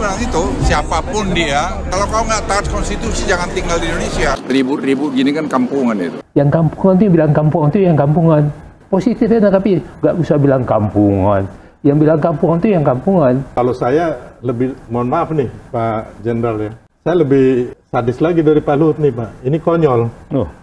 bilang itu, siapapun dia, kalau kau nggak taat konstitusi jangan tinggal di Indonesia. Ribut-ribut gini kan kampungan itu. Yang kampungan itu bilang kampungan itu yang kampungan. Positifnya tapi nggak usah bilang kampungan. Yang bilang kampungan itu yang kampungan. Kalau saya lebih, mohon maaf nih Pak Jenderal ya, saya lebih sadis lagi dari Pak Luhut nih Pak. Ini konyol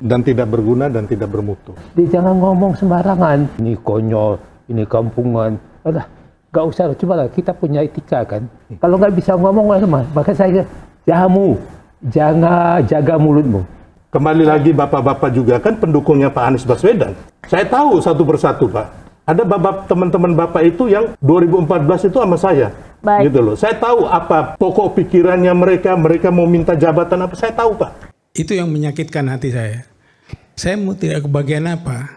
dan tidak berguna dan tidak bermutu. Jangan ngomong sembarangan. Ini konyol, ini kampungan. Alah, nggak usah, coba lah kita punya etika kan. Kalau nggak bisa ngomong, maka saya jangan jaga mulutmu. Kembali lagi bapak-bapak juga kan pendukungnya Pak Anies Baswedan. Saya tahu satu persatu Pak. Ada teman-teman bapak itu yang 2014 itu sama saya. Baik. Gitu loh. Saya tahu apa pokok pikirannya mereka mau minta jabatan apa, saya tahu Pak. Itu yang menyakitkan hati saya. Saya mau tidak kebagian apa.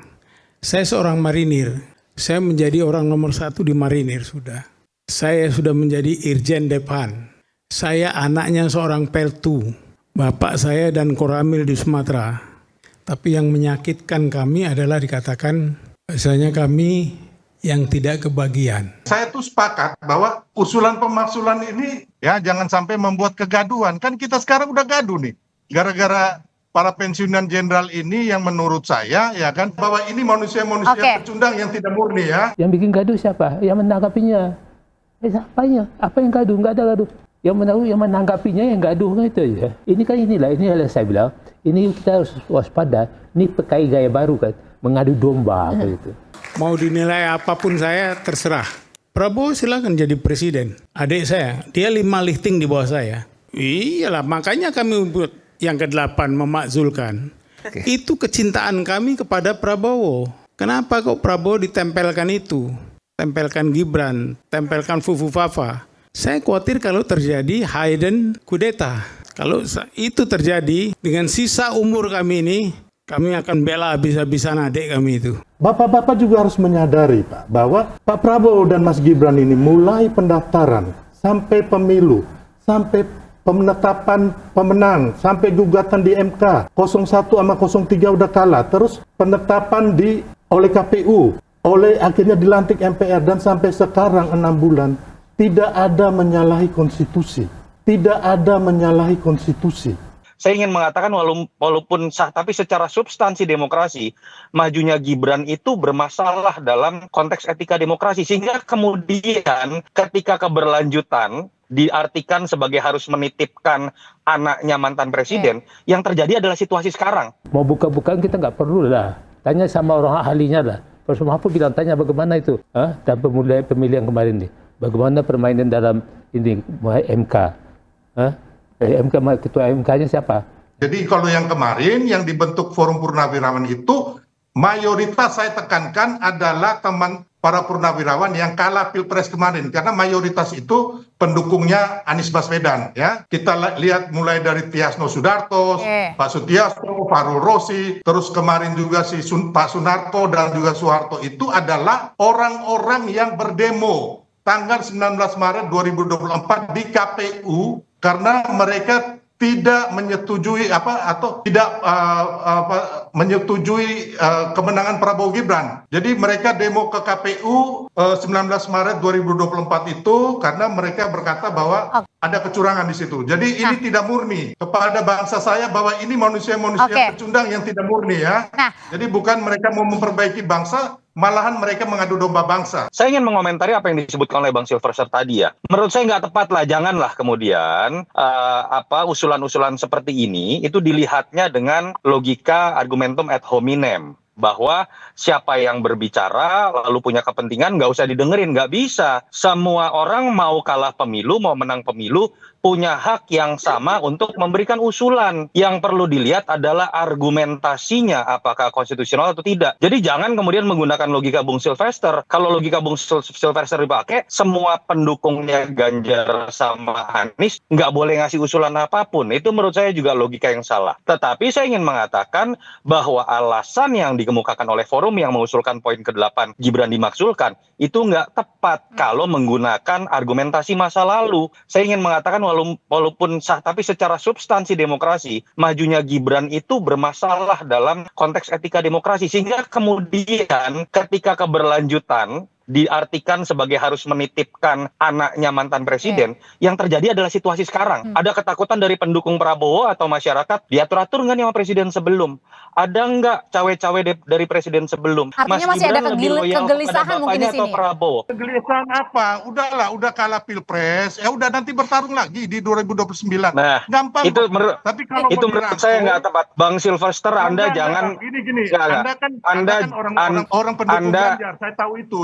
Saya seorang marinir. Saya menjadi orang nomor 1 di marinir sudah. Saya sudah menjadi Irjen Depan. Saya anaknya seorang peltu. Bapak saya dan Koramil di Sumatera. Tapi yang menyakitkan kami adalah dikatakan misalnya kami yang tidak kebagian. Saya tuh sepakat bahwa usulan pemaksulan ini ya jangan sampai membuat kegaduhan. Kan kita sekarang udah gaduh nih. Gara-gara para pensiunan jenderal ini yang menurut saya ya kan bahwa ini manusia-manusia pecundang yang tidak murni ya. Yang bikin gaduh siapa? Yang menanggapinya. Siapanya? Apa yang gaduh? Nggak ada gaduh. Yang menanggapinya yang gaduh itu aja. Ini yang saya bilang. Ini kita harus waspada. Ini pakai gaya baru kan. Mengadu domba gitu. Mau dinilai apapun saya terserah. Prabowo silakan jadi presiden. Adik saya, dia 5 lifting di bawah saya. Iyalah, makanya kami buat yang ke-8 memakzulkan. Itu kecintaan kami kepada Prabowo. Kenapa kok Prabowo ditempelkan itu? Tempelkan Gibran, tempelkan Fufu Fafa. Saya khawatir kalau terjadi hidden kudeta. Kalau itu terjadi dengan sisa umur kami ini, kami akan bela habis-habisan adik kami itu. Bapak-bapak juga harus menyadari Pak, bahwa Pak Prabowo dan Mas Gibran ini mulai pendaftaran, sampai pemilu, sampai penetapan pemenang, sampai gugatan di MK, 01 sama 03 udah kalah, terus penetapan oleh KPU, oleh akhirnya dilantik MPR, dan sampai sekarang 6 bulan, tidak ada menyalahi konstitusi. Tidak ada menyalahi konstitusi. Saya ingin mengatakan walaupun sah, tapi secara substansi demokrasi, majunya Gibran itu bermasalah dalam konteks etika demokrasi. Sehingga kemudian ketika keberlanjutan diartikan sebagai harus menitipkan anaknya mantan presiden, yang terjadi adalah situasi sekarang. Mau buka-bukaan kita nggak perlu lah. Tanya sama orang ahlinya lah. Prof. Mahfud bilang, tanya bagaimana itu dan pemilihan kemarin nih. Bagaimana permainan dalam ini MK? Ketua MK-nya siapa? Jadi kalau yang kemarin yang dibentuk Forum Purnawirawan itu mayoritas saya tekankan adalah teman para purnawirawan yang kalah Pilpres kemarin, karena mayoritas itu pendukungnya Anies Baswedan ya. Kita lihat mulai dari Tiasno Sudarto, Pak Sutiasto, Farul Rosi, terus kemarin juga Pak Sunarko dan juga Soeharto, itu adalah orang-orang yang berdemo tanggal 19 Maret 2024 di KPU karena mereka tidak menyetujui menyetujui kemenangan Prabowo Gibran. Jadi mereka demo ke KPU 19 Maret 2024 itu karena mereka berkata bahwa ada kecurangan di situ. Jadi ini tidak murni. Kepada bangsa saya bahwa ini manusia-manusia pecundang yang tidak murni ya. Jadi bukan mereka mau memperbaiki bangsa, malahan mereka mengadu domba bangsa. Saya ingin mengomentari apa yang disebutkan oleh Bang Silverster tadi ya. Menurut saya nggak tepat lah, janganlah kemudian usulan-usulan seperti ini itu dilihatnya dengan logika argumentum ad hominem. Bahwa siapa yang berbicara lalu punya kepentingan nggak usah didengerin, nggak bisa. Semua orang mau kalah pemilu, mau menang pemilu, punya hak yang sama untuk memberikan usulan. Yang perlu dilihat adalah argumentasinya, apakah konstitusional atau tidak. Jadi jangan kemudian menggunakan logika Bung Silverster. Kalau logika Bung Silverster dipakai, semua pendukungnya Ganjar sama Anies nggak boleh ngasih usulan apapun. Itu menurut saya juga logika yang salah. Tetapi saya ingin mengatakan bahwa alasan yang dikemukakan oleh forum yang mengusulkan poin ke-8 Gibran dimaksulkan, itu nggak tepat kalau menggunakan argumentasi masa lalu. Saya ingin mengatakan walaupun sah, tapi secara substansi demokrasi, majunya Gibran itu bermasalah dalam konteks etika demokrasi. Sehingga kemudian ketika keberlanjutan diartikan sebagai harus menitipkan anaknya mantan presiden, yang terjadi adalah situasi sekarang. Ada ketakutan dari pendukung Prabowo atau masyarakat, diatur-atur nggak nih sama presiden sebelum? Ada nggak cawe-cawe dari presiden sebelum? Artinya masih ada kegelisahan mungkin di sini. Prabowo. Kegelisahan apa? Udahlah, udah kalah pilpres, ya udah nanti bertarung lagi di 2029. Nah, gampang. Itu tapi kalau itu menurut saya nggak tepat. Bang Sylvester, Anda jangan gini. Enggak. Anda kan orang pendukung Ganjar, saya tahu itu.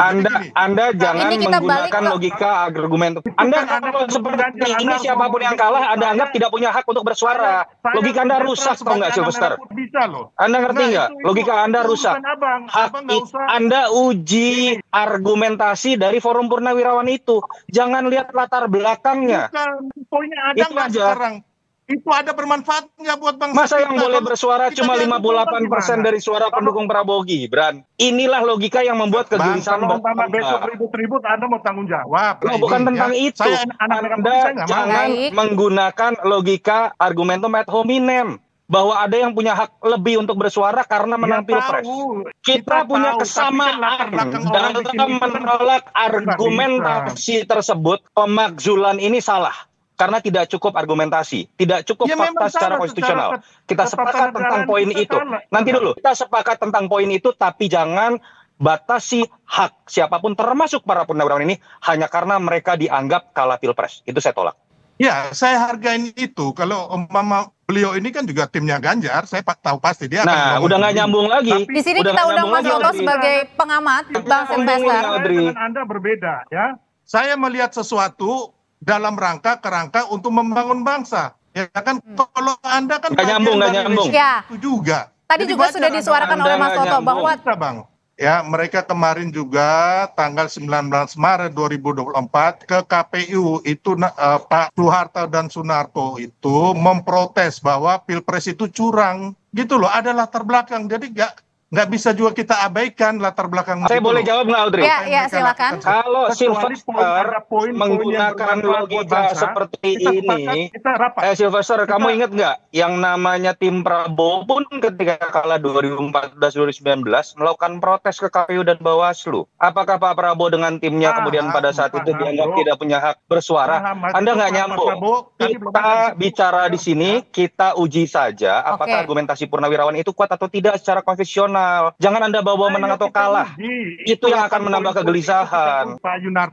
Anda jangan menggunakan logika argumen. Anda kalau seperti ini siapapun yang kalah Anda anggap tidak punya hak untuk bersuara. Logika Anda rusak, tau nggak, Sylvester? Bisa loh. Anda ngerti nggak? Logika Anda rusak. Anda uji argumentasi dari Forum Purnawirawan itu. Jangan lihat latar belakangnya. Bukan. Poinnya ada nggak sekarang? Itu ada bermanfaatnya buat bangsa. Masa yang boleh bersuara cuma 58% dari suara pendukung Prabowo Gibran? Inilah logika yang membuat kegelisahan. Kalau besok ribut-ribut, Anda mau tanggung jawab. Bukan tentang itu. Anda jangan menggunakan logika argumentum ad hominem, bahwa ada yang punya hak lebih untuk bersuara karena menang pilpres. Kita punya kesamaan dalam menolak argumentasi tersebut. Pemakzulan ini salah karena tidak cukup argumentasi, tidak cukup fakta secara konstitusional. Kita sepakat tentang poin itu. Nanti dulu, kita sepakat tentang poin itu, tapi jangan batasi hak siapapun termasuk para purnawirawan ini hanya karena mereka dianggap kalah pilpres. Itu saya tolak. Ya, saya hargain itu. Kalau beliau ini kan juga timnya Ganjar, saya tahu pasti dia akan. Udah nggak nyambung lagi. Di sini kita undang Mas Toto sebagai pengamat, Bang Sylvester. Dengan Anda berbeda, ya. Saya melihat sesuatu dalam kerangka untuk membangun bangsa. Ya kan, kalau Anda kan nggak nyambung. Ya. Itu juga. Tadi juga sudah disuarakan oleh Mas Toto bahwa Bang. Ya, mereka kemarin juga tanggal 19 Maret 2024 ke KPU itu Pak Soeharto dan Sunarto itu memprotes bahwa Pilpres itu curang. Gitu loh, ada latar belakang. Jadi nggak bisa juga kita abaikan latar belakang. Saya boleh jawab nggak, Audrey? Ya, silakan. Kalau Sylvester menggunakan logika seperti ini, Sylvester, kamu ingat nggak yang namanya tim Prabowo pun ketika kalah 2014-2019 melakukan protes ke KPU dan Bawaslu. Apakah Pak Prabowo dengan timnya kemudian pada saat itu dianggap tidak punya hak bersuara? Anda nggak nyambung. Kita bicara di sini, kita uji saja apakah argumentasi Purnawirawan itu kuat atau tidak secara konstitusional. Jangan Anda bawa menang atau kalah. Itu yang akan menambah kegelisahan.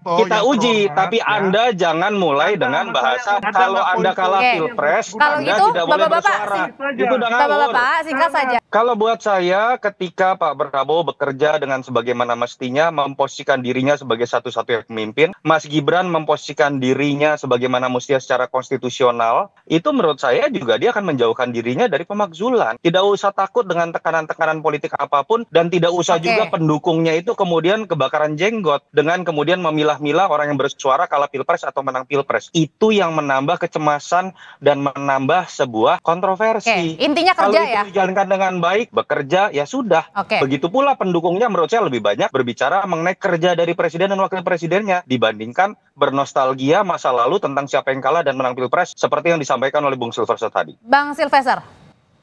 Kita uji, tapi Anda jangan mulai dengan bahasa kalau Anda kalah pilpres, Anda tidak boleh bersuara. Itu udah ngawur. Bapak-bapak, singkat saja. Kalau buat saya, ketika Pak Prabowo bekerja dengan sebagaimana mestinya, memposisikan dirinya sebagai satu-satunya pemimpin, Mas Gibran memposisikan dirinya sebagaimana mestinya secara konstitusional, itu menurut saya juga dia akan menjauhkan dirinya dari pemakzulan. Tidak usah takut dengan tekanan-tekanan politik apapun, dan tidak usah juga pendukungnya itu kemudian kebakaran jenggot dengan kemudian memilah-milah orang yang bersuara kalah pilpres atau menang pilpres. Itu yang menambah kecemasan dan menambah sebuah kontroversi. Intinya kerja. Kalau itu dijalankan dengan baik, bekerja, ya sudah. Begitu pula pendukungnya menurut saya lebih banyak berbicara mengenai kerja dari presiden dan wakil presidennya dibandingkan bernostalgia masa lalu tentang siapa yang kalah dan menang pilpres seperti yang disampaikan oleh Bung Sylvester tadi. Bang Sylvester.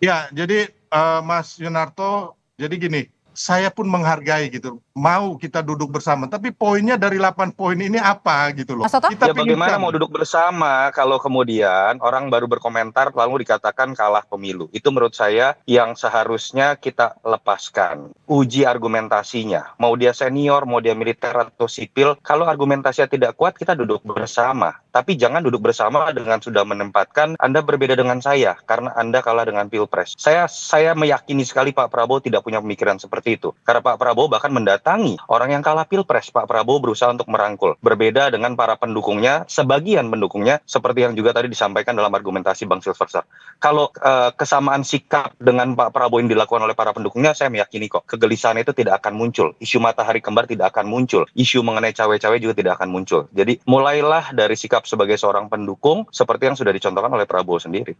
Ya, jadi Mas Yunarto, jadi gini, saya pun menghargai gitu, mau kita duduk bersama, tapi poinnya dari 8 poin ini apa gitu loh. Ya bagaimana mau duduk bersama kalau kemudian orang baru berkomentar lalu dikatakan kalah pemilu. Itu menurut saya yang seharusnya kita lepaskan. Uji argumentasinya, mau dia senior, mau dia militer atau sipil, kalau argumentasinya tidak kuat kita duduk bersama. Tapi jangan duduk bersama dengan sudah menempatkan Anda berbeda dengan saya karena Anda kalah dengan pilpres. Saya meyakini sekali Pak Prabowo tidak punya pemikiran seperti itu. Karena Pak Prabowo bahkan mendatangi orang yang kalah pilpres. Pak Prabowo berusaha untuk merangkul. Berbeda dengan para pendukungnya, sebagian pendukungnya, seperti yang juga tadi disampaikan dalam argumentasi Bang Sylvester. Kalau kesamaan sikap dengan Pak Prabowo yang dilakukan oleh para pendukungnya, saya meyakini kok kegelisahan itu tidak akan muncul. Isu matahari kembar tidak akan muncul. Isu mengenai cawe-cawe juga tidak akan muncul. Jadi mulailah dari sikap sebagai seorang pendukung seperti yang sudah dicontohkan oleh Prabowo sendiri.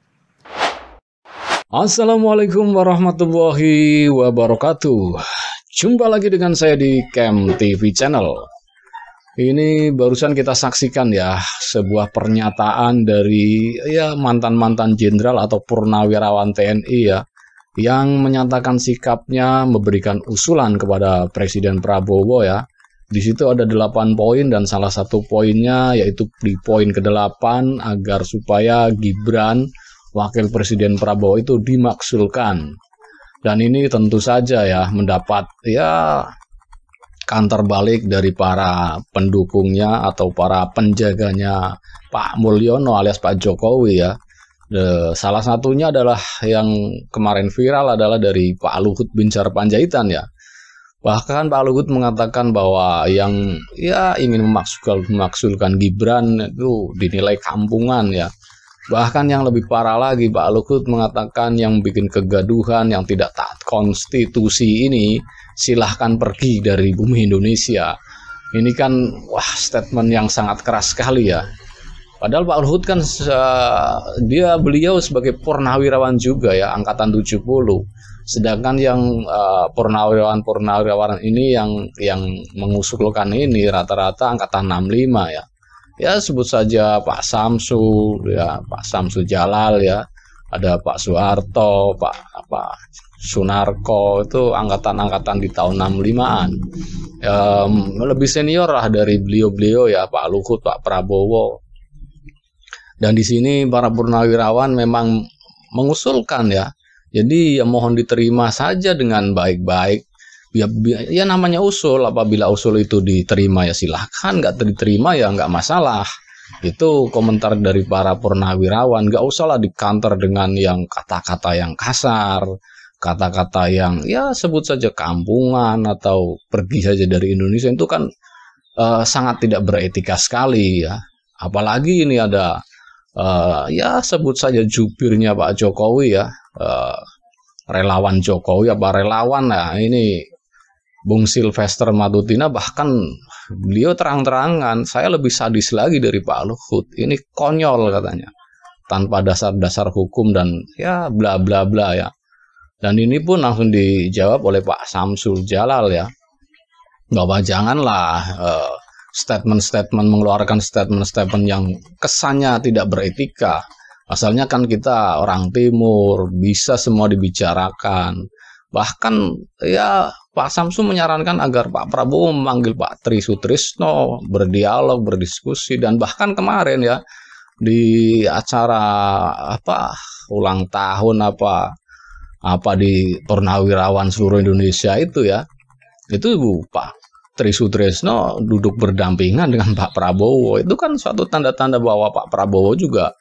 Assalamualaikum warahmatullahi wabarakatuh. Jumpa lagi dengan saya di Kem TV Channel. Ini barusan kita saksikan ya sebuah pernyataan dari mantan-mantan jenderal atau purnawirawan TNI ya, yang menyatakan sikapnya memberikan usulan kepada Presiden Prabowo ya, Di situ ada 8 poin dan salah satu poinnya yaitu di poin ke-8 agar supaya Gibran Wakil Presiden Prabowo itu dimaksulkan. Dan ini tentu saja ya mendapat ya counter balik dari para pendukungnya atau para penjaganya Pak Mulyono alias Pak Jokowi ya. Salah satunya adalah yang kemarin viral adalah dari Pak Luhut Binsar Panjaitan ya. Bahkan Pak Luhut mengatakan bahwa yang ya ingin memaksulkan Gibran itu dinilai kampungan ya. Bahkan yang lebih parah lagi Pak Luhut mengatakan yang bikin kegaduhan, yang tidak taat konstitusi ini silahkan pergi dari bumi Indonesia. Ini kan wah statement yang sangat keras sekali ya. Padahal Pak Luhut kan beliau sebagai purnawirawan juga ya, angkatan 70. Sedangkan yang purnawirawan ini yang mengusulkan ini rata-rata angkatan 65 ya. Ya sebut saja Pak Samsul ya, Pak Samsul Jalal ya. Ada Pak Soeharto, Pak Sunarko, itu angkatan-angkatan di tahun 65-an. Lebih senior lah dari beliau-beliau ya, Pak Luhut, Pak Prabowo. Dan di sini para purnawirawan memang mengusulkan ya. Jadi ya mohon diterima saja dengan baik-baik. Ya namanya usul, apabila usul itu diterima ya silahkan, nggak diterima ya nggak masalah. Itu komentar dari para purnawirawan. Nggak usahlah di-counter dengan yang kata-kata yang kasar, kata-kata yang ya sebut saja kampungan atau pergi saja dari Indonesia. Itu kan sangat tidak beretika sekali ya. Apalagi ini ada ya sebut saja jubirnya Pak Jokowi ya, relawan Jokowi apa relawan ya, ini Bung Sylvester Matutina, bahkan beliau terang-terangan saya lebih sadis lagi dari Pak Luhut, ini konyol katanya, tanpa dasar-dasar hukum dan ya bla bla bla ya. Dan ini pun langsung dijawab oleh Pak Samsul Jalal ya, bahwa janganlah mengeluarkan statement-statement yang kesannya tidak beretika. Asalnya kan kita orang Timur, bisa semua dibicarakan. Bahkan ya Pak Samsul menyarankan agar Pak Prabowo memanggil Pak Tri Sutrisno, berdialog, berdiskusi. Dan bahkan kemarin ya di acara ulang tahun di Purnawirawan seluruh Indonesia itu ya, itu Pak Tri Sutrisno duduk berdampingan dengan Pak Prabowo. Itu kan suatu tanda-tanda bahwa Pak Prabowo juga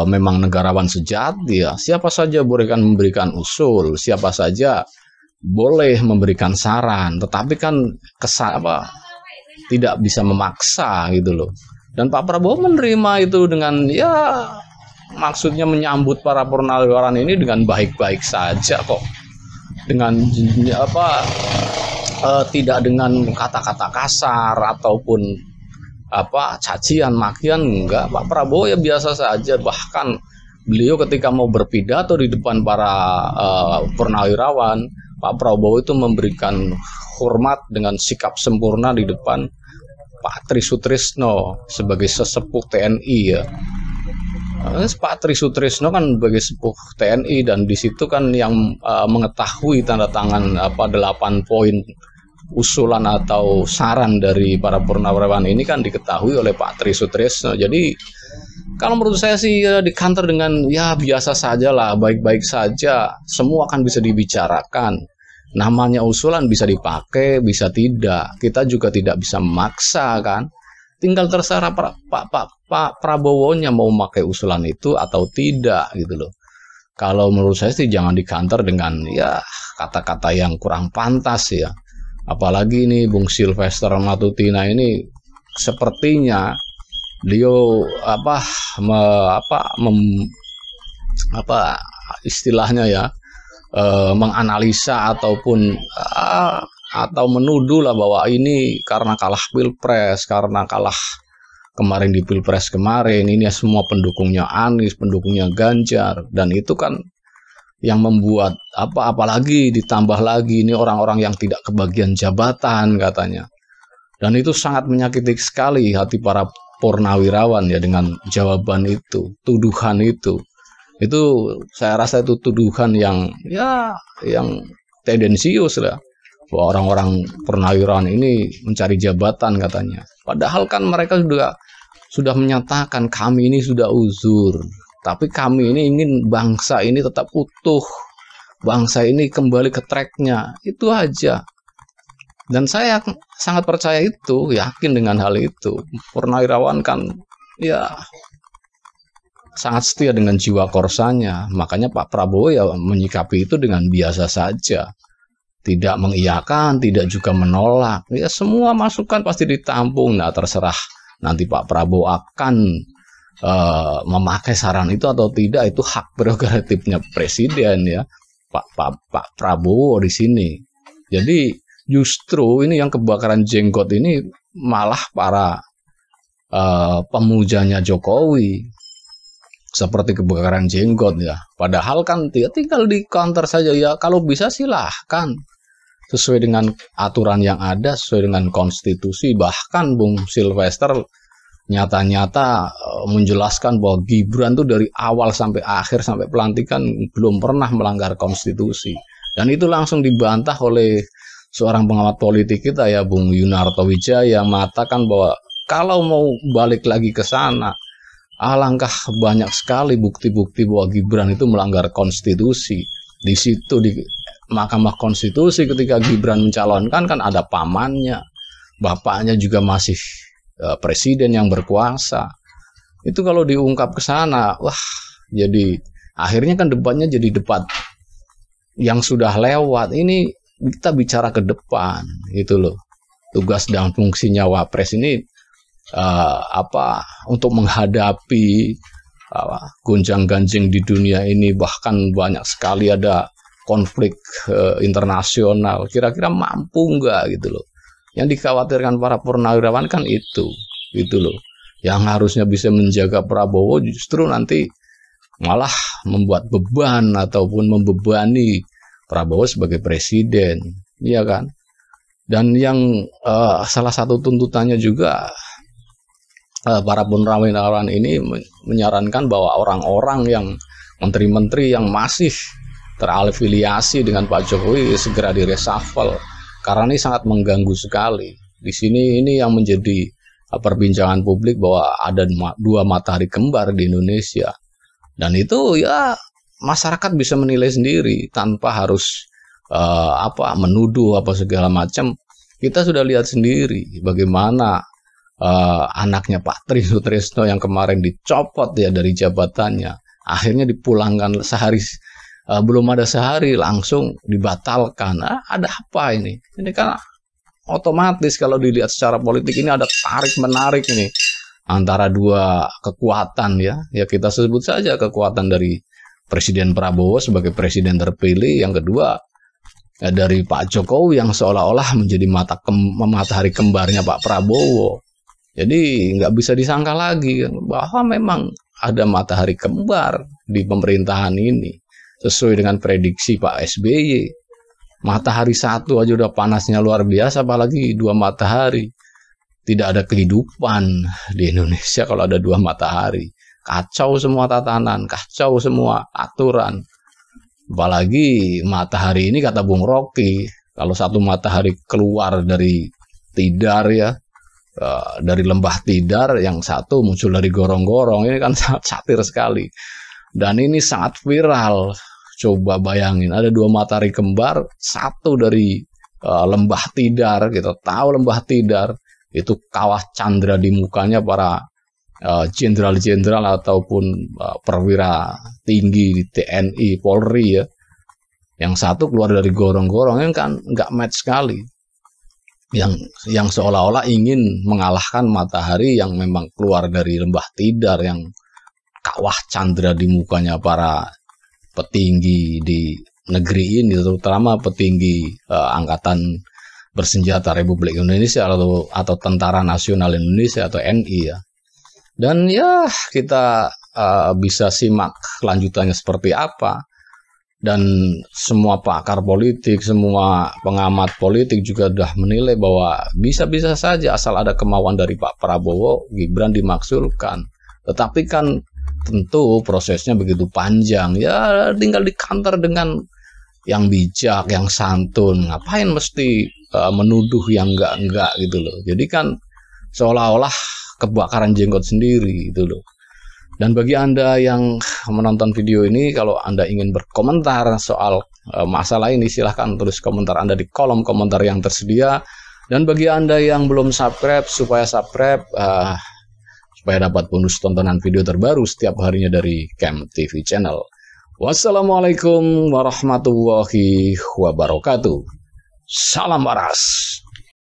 memang negarawan sejati ya. Siapa saja boleh kan memberikan usul, siapa saja boleh memberikan saran, tetapi kan tidak bisa memaksa gitu loh. Dan Pak Prabowo menerima itu dengan ya maksudnya menyambut para purnawirawan ini dengan baik-baik saja kok. Dengan tidak dengan kata-kata kasar ataupun cacian makian, enggak. Pak Prabowo ya biasa saja. Bahkan beliau ketika mau berpidato di depan para purnawirawan, Pak Prabowo itu memberikan hormat dengan sikap sempurna di depan Pak Tri Sutrisno sebagai sesepuh TNI ya. Pak Tri Sutrisno kan sebagai sepuh TNI, dan di situ kan yang mengetahui tanda tangan 8 poin usulan atau saran dari para purnawirawan ini kan diketahui oleh Pak Tri Sutrisno. Jadi kalau menurut saya sih ya, di kantor dengan ya biasa saja lah, baik-baik saja, semua akan bisa dibicarakan. Namanya usulan bisa dipakai, bisa tidak. Kita juga tidak bisa memaksa kan. Tinggal terserah Pak Prabowo-nya mau memakai usulan itu atau tidak gitu loh. Kalau menurut saya sih jangan dikantor dengan ya kata-kata yang kurang pantas ya. Apalagi ini Bung Sylvester Matutina ini sepertinya beliau istilahnya ya menganalisa ataupun atau menuduh lah bahwa ini karena kalah Pilpres, karena kalah kemarin di Pilpres kemarin, ini semua pendukungnya Anies, pendukungnya Ganjar, dan itu kan yang membuat apalagi ditambah lagi ini orang-orang yang tidak kebagian jabatan katanya. Dan itu sangat menyakiti sekali hati para purnawirawan ya dengan jawaban itu, tuduhan itu. Itu saya rasa itu tuduhan yang tendensius lah. bahwa orang-orang purnawirawan ini mencari jabatan katanya. Padahal kan mereka sudah menyatakan kami ini sudah uzur, tapi kami ini ingin bangsa ini tetap utuh, bangsa ini kembali ke tracknya, itu aja. Dan saya sangat percaya itu, yakin dengan hal itu. Purnawirawan kan ya sangat setia dengan jiwa korsanya. Makanya Pak Prabowo ya menyikapi itu dengan biasa saja. Tidak mengiyakan, tidak juga menolak. Ya semua masukan pasti ditampung. Nah terserah nanti Pak Prabowo akan memakai saran itu atau tidak, itu hak prerogatifnya presiden ya. Pak Prabowo di sini. Jadi justru ini yang kebakaran jenggot ini malah para pemujanya Jokowi. Seperti kebakaran jenggot ya. Padahal kan dia tinggal di counter saja ya. Kalau bisa silahkan. Sesuai dengan aturan yang ada, sesuai dengan konstitusi. Bahkan Bung Silvester nyata-nyata menjelaskan bahwa Gibran tuh dari awal sampai akhir, sampai pelantikan belum pernah melanggar konstitusi. Dan itu langsung dibantah oleh seorang pengamat politik kita ya, Bung Yunarto Wijaya, mengatakan bahwa kalau mau balik lagi ke sana, alangkah banyak sekali bukti-bukti bahwa Gibran itu melanggar konstitusi. Di situ di Mahkamah Konstitusi ketika Gibran mencalonkan kan ada pamannya, bapaknya juga masih presiden yang berkuasa. Itu kalau diungkap ke sana, wah, jadi akhirnya kan debatnya jadi debat yang sudah lewat. Ini kita bicara ke depan, gitu loh. Tugas dan fungsinya Wapres ini untuk menghadapi gonjang-ganjing di dunia ini, bahkan banyak sekali ada konflik internasional. Kira-kira mampu nggak gitu loh? Yang dikhawatirkan para purnawirawan kan itu, gitu loh. Yang harusnya bisa menjaga Prabowo justru nanti malah membuat beban ataupun membebani Prabowo sebagai presiden, iya kan? Dan yang salah satu tuntutannya juga para purnawirawan ini menyarankan bahwa orang-orang yang menteri-menteri yang masih terafiliasi dengan Pak Jokowi segera direshuffle karena ini sangat mengganggu sekali. Di sini ini yang menjadi perbincangan publik bahwa ada dua matahari kembar di Indonesia. Dan itu ya masyarakat bisa menilai sendiri tanpa harus menuduh apa segala macam. Kita sudah lihat sendiri bagaimana anaknya Pak Tri Sutrisno yang kemarin dicopot ya dari jabatannya, akhirnya dipulangkan belum ada sehari langsung dibatalkan. Ada apa ini? Ini kan otomatis kalau dilihat secara politik ini ada tarik menarik ini antara dua kekuatan ya. Ya kita sebut saja kekuatan dari Presiden Prabowo sebagai presiden terpilih, yang kedua dari Pak Jokowi yang seolah-olah menjadi matahari kembarnya Pak Prabowo. Jadi nggak bisa disangka lagi bahwa memang ada matahari kembar di pemerintahan ini. Sesuai dengan prediksi Pak SBY, matahari satu aja udah panasnya luar biasa, apalagi dua matahari. Tidak ada kehidupan di Indonesia kalau ada dua matahari. Kacau semua tatanan, kacau semua aturan. Apalagi matahari ini kata Bung Rocky, kalau satu matahari keluar dari Tidar ya, dari lembah Tidar, yang satu muncul dari gorong-gorong, ini kan sangat satir sekali. Dan ini sangat viral. Coba bayangin, ada dua matahari kembar, satu dari lembah Tidar. Kita tahu lembah Tidar itu kawah candra di mukanya para jenderal-jenderal ataupun perwira tinggi di TNI, Polri ya. Yang satu keluar dari gorong-gorong, yang kan nggak match sekali. Yang seolah-olah ingin mengalahkan matahari yang memang keluar dari lembah Tidar, yang kawah candra di mukanya para petinggi di negeri ini, terutama petinggi Angkatan Bersenjata Republik Indonesia atau Tentara Nasional Indonesia atau NI ya. Dan ya kita bisa simak lanjutannya seperti apa. Dan semua pakar politik, semua pengamat politik juga sudah menilai bahwa bisa-bisa saja asal ada kemauan dari Pak Prabowo, Gibran dimaksulkan. Tetapi kan tentu prosesnya begitu panjang. Ya tinggal dikanter dengan yang bijak, yang santun. Ngapain mesti menuduh yang enggak gitu loh. Jadi kan seolah-olah kebakaran jenggot sendiri gitu loh. Dan bagi Anda yang menonton video ini, kalau Anda ingin berkomentar soal masalah ini, silahkan tulis komentar Anda di kolom komentar yang tersedia. Dan bagi Anda yang belum subscribe, supaya subscribe, supaya dapat bonus tontonan video terbaru setiap harinya dari Kem TV Channel. Wassalamualaikum warahmatullahi wabarakatuh. Salam waras.